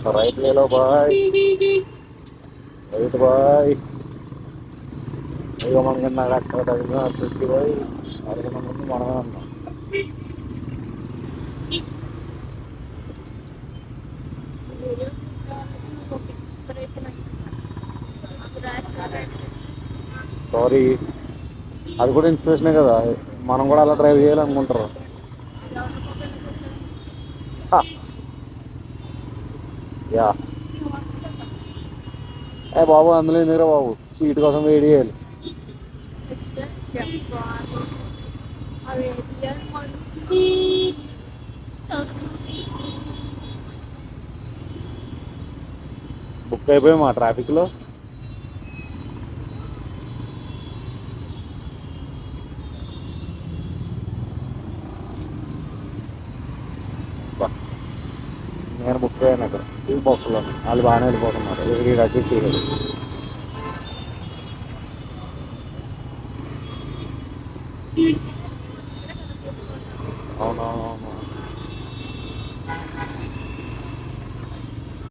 right ले लो भाई right भाई అయ్యో మనకి నాకు అక్కడ తగ్గిన ఫిఫ్టీ పోయి అడుగున ముందు మనమే ఉన్నాం సారీ అది కూడా ఇన్స్పిరేషనే కదా మనం కూడా అలా డ్రైవ్ చేయాలనుకుంటారు యా ఏ బాబు అందులో ఎందుకురా బాబు సీట్ కోసం వెయిట్ చేయాలి బుక్ అయిపోయామా ట్రాఫిక్లో నేను బుక్ అయ్యాను అక్కడ ఈ బాక్స్లో వాళ్ళు బాగానే వెళ్ళిపోతున్నారు ఎవరి అడ్జస్ట్ చేయలేదు అవునవునవును